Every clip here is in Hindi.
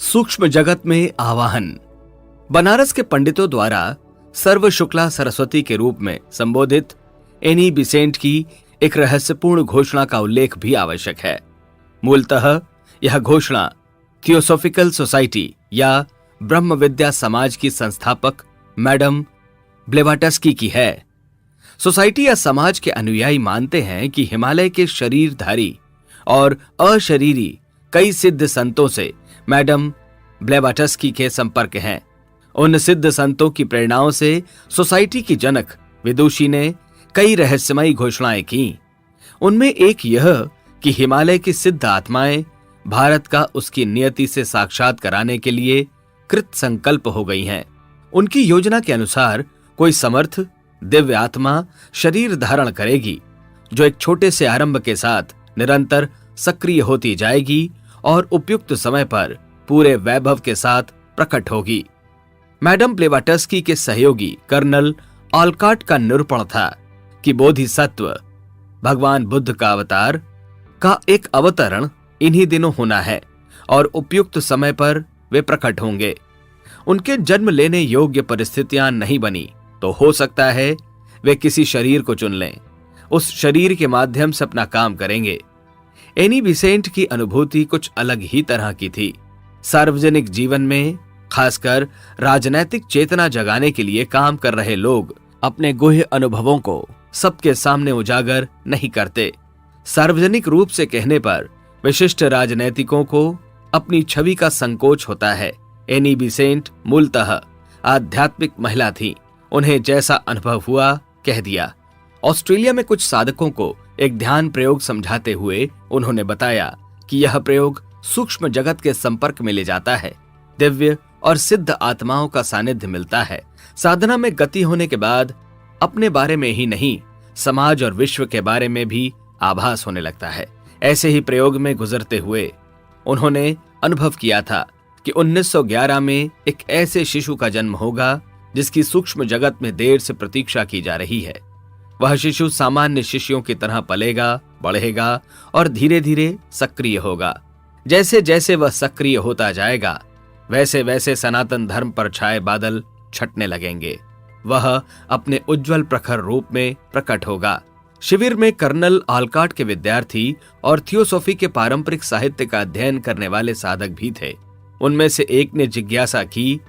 सूक्ष्म जगत में आवाहन। बनारस के पंडितों द्वारा सर्व शुक्ला सरस्वती के रूप में संबोधित एनी बिसेंट की एक रहस्यपूर्ण घोषणा का उल्लेख भी आवश्यक है। मूलतः यह घोषणा थियोसॉफिकल सोसाइटी या ब्रह्म विद्या समाज की संस्थापक मैडम ब्लेवाटस्की की है। सोसाइटी या समाज के अनुयायी मानते हैं कि हिमालय के शरीरधारी और अशरीरी कई सिद्ध संतों से मैडम ब्लेवाटस्की के संपर्क हैं। उन सिद्ध संतों की प्रेरणाओं से सोसाइटी की जनक विदुषी ने कई रहस्यमयी घोषणाएं की। उनमें एक यह कि हिमालय की सिद्ध आत्माएं भारत का उसकी नियति से साक्षात कराने के लिए कृत संकल्प हो गई हैं। उनकी योजना के अनुसार कोई समर्थ दिव्य आत्मा शरीर धारण करेगी, जो एक छोटे से आरंभ के साथ निरंतर सक्रिय होती जाएगी और उपयुक्त समय पर पूरे वैभव के साथ प्रकट होगी। मैडम ब्लेवाटस्की के सहयोगी कर्नल ऑलकाट का निरूपण था कि बोधिसत्व भगवान बुद्ध का अवतार का एक अवतरण इन्हीं दिनों होना है और उपयुक्त समय पर वे प्रकट होंगे। उनके जन्म लेने योग्य परिस्थितियां नहीं बनी तो हो सकता है वे किसी शरीर को चुन लें, उस शरीर के माध्यम से अपना काम करेंगे। एनी बिसेंट की अनुभूति कुछ अलग ही तरह की थी। सार्वजनिक जीवन में खासकर राजनैतिक चेतना जगाने के लिए काम कर रहे लोग अपने गुह्य अनुभवों को सबके सामने उजागर नहीं करते। सार्वजनिक रूप से कहने पर विशिष्ट राजनैतिकों को अपनी छवि का संकोच होता है। एनी बिसेंट मूलतः आध्यात्मिक महिला थी। उन्हें जैसा अनुभव हुआ कह दिया। ऑस्ट्रेलिया में कुछ साधकों को एक ध्यान प्रयोग समझाते हुए उन्होंने बताया कि यह प्रयोग सूक्ष्म जगत के संपर्क में ले जाता है। दिव्य और सिद्ध आत्माओं का सानिध्य मिलता है। साधना में गति होने के बाद अपने बारे में ही नहीं, समाज और विश्व के बारे में भी आभास होने लगता है। ऐसे ही प्रयोग में गुजरते हुए उन्होंने अनुभव किया था कि 1911 में एक ऐसे शिशु का जन्म होगा जिसकी सूक्ष्म जगत में देर से प्रतीक्षा की जा रही है। वह शिशु सामान्य शिशुओं की तरह पलेगा, बढ़ेगा और धीरे धीरे सक्रिय होगा। जैसे जैसे वह सक्रिय होता जाएगा वैसे वैसे सनातन धर्म पर छाए बादल छटने लगेंगे। वह अपने उज्जवल प्रखर रूप में प्रकट होगा। शिविर में कर्नल ऑलकाट के विद्यार्थी और थियोसॉफी के पारंपरिक साहित्य का अध्ययन करने वाले साधक भी थे। उनमें से एक ने जिज्ञासा की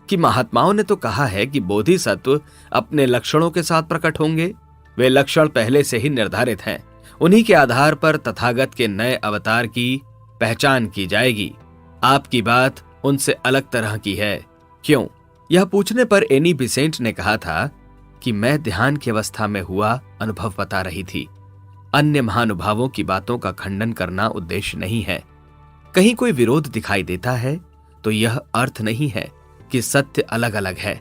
कि महात्माओं ने तो कहा है कि बोधिसत्व अपने लक्षणों के साथ प्रकट होंगे। वे लक्षण पहले से ही निर्धारित हैं। उन्हीं के आधार पर तथागत के नए अवतार की पहचान की जाएगी। आपकी बात उनसे अलग तरह की है, क्यों? यह पूछने पर एनी बिसेंट ने कहा था कि मैं ध्यान की अवस्था में हुआ अनुभव बता रही थी। अन्य महानुभावों की बातों का खंडन करना उद्देश्य नहीं है। कहीं कोई विरोध दिखाई देता है तो यह अर्थ नहीं है कि सत्य अलग अलग है।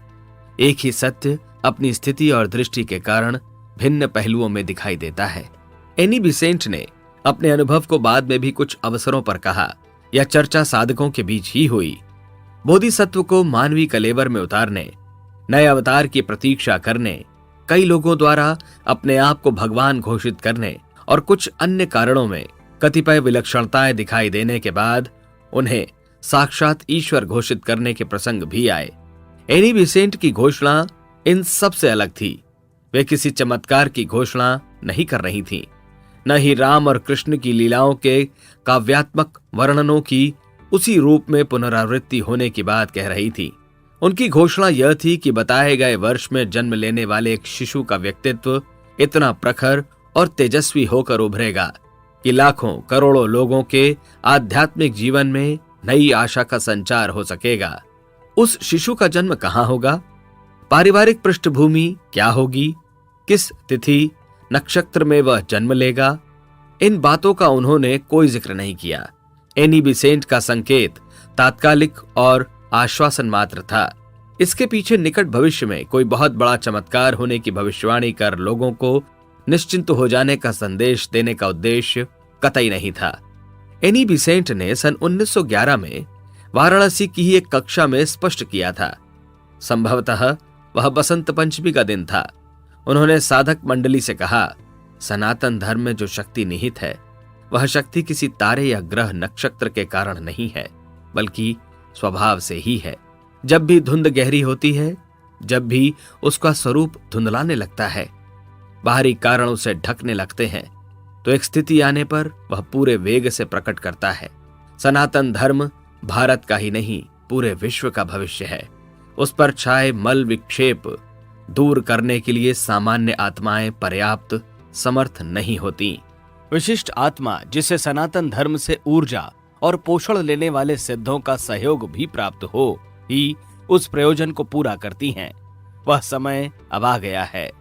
एक ही सत्य अपनी स्थिति और दृष्टि के कारण भिन्न पहलुओं में दिखाई देता है। एनी बिसेंट ने अपने अनुभव को बाद में भी कुछ अवसरों पर कहा। यह चर्चा साधकों के बीच ही हुई। बोधिसत्व को मानवीय कलेवर में उतारने, नए अवतार की प्रतीक्षा करने, कई लोगों द्वारा अपने आप को भगवान घोषित करने और कुछ अन्य कारणों में कतिपय विलक्षणताएं दिखाई देने के बाद उन्हें साक्षात ईश्वर घोषित करने के प्रसंग भी आए। एनी बिसेंट की घोषणा इन सब से अलग थी। वे किसी चमत्कार की घोषणा नहीं कर रही थीं, न ही राम और कृष्ण की लीलाओं के काव्यात्मक वर्णनों की उसी रूप में पुनरावृत्ति होने की बात कह रही थी। उनकी घोषणा यह थी कि बताए गए वर्ष में जन्म लेने वाले एक शिशु का व्यक्तित्व इतना प्रखर और तेजस्वी होकर उभरेगा कि लाखों करोड़ों लोगों के आध्यात्मिक जीवन में नई आशा का संचार हो सकेगा। उस शिशु का जन्म कहाँ होगा? पारिवारिक पृष्ठभूमि क्या होगी? किस तिथि नक्षत्र में वह जन्म लेगा? इन बातों का उन्होंने कोई जिक्र नहीं किया। एनी बिसेंट का संकेत तात्कालिक और आश्वासन मात्र था। इसके पीछे निकट भविष्य में कोई बहुत बड़ा चमत्कार होने की भविष्यवाणी कर लोगों को निश्चिंत हो जाने का संदेश देने का उद्देश्य कतई नहीं था। एनी बिसेंट ने सन 1911 में वाराणसी की ही एक कक्षा में स्पष्ट किया था। संभवतः वह बसंत पंचमी का दिन था। उन्होंने साधक मंडली से कहा, सनातन धर्म में जो शक्ति निहित है वह शक्ति किसी तारे या ग्रह नक्षत्र के कारण नहीं है, बल्कि स्वभाव से ही है। जब भी धुंध गहरी होती है, जब भी उसका स्वरूप धुंधलाने लगता है, बाहरी कारण उसे ढकने लगते हैं, तो एक स्थिति आने पर वह पूरे वेग से प्रकट करता है। सनातन धर्म भारत का ही नहीं, पूरे विश्व का भविष्य है। उस पर छाए मल विक्षेप दूर करने के लिए सामान्य आत्माएं पर्याप्त समर्थ नहीं होती। विशिष्ट आत्मा, जिसे सनातन धर्म से ऊर्जा और पोषण लेने वाले सिद्धों का सहयोग भी प्राप्त हो, ही उस प्रयोजन को पूरा करती हैं। वह समय अब आ गया है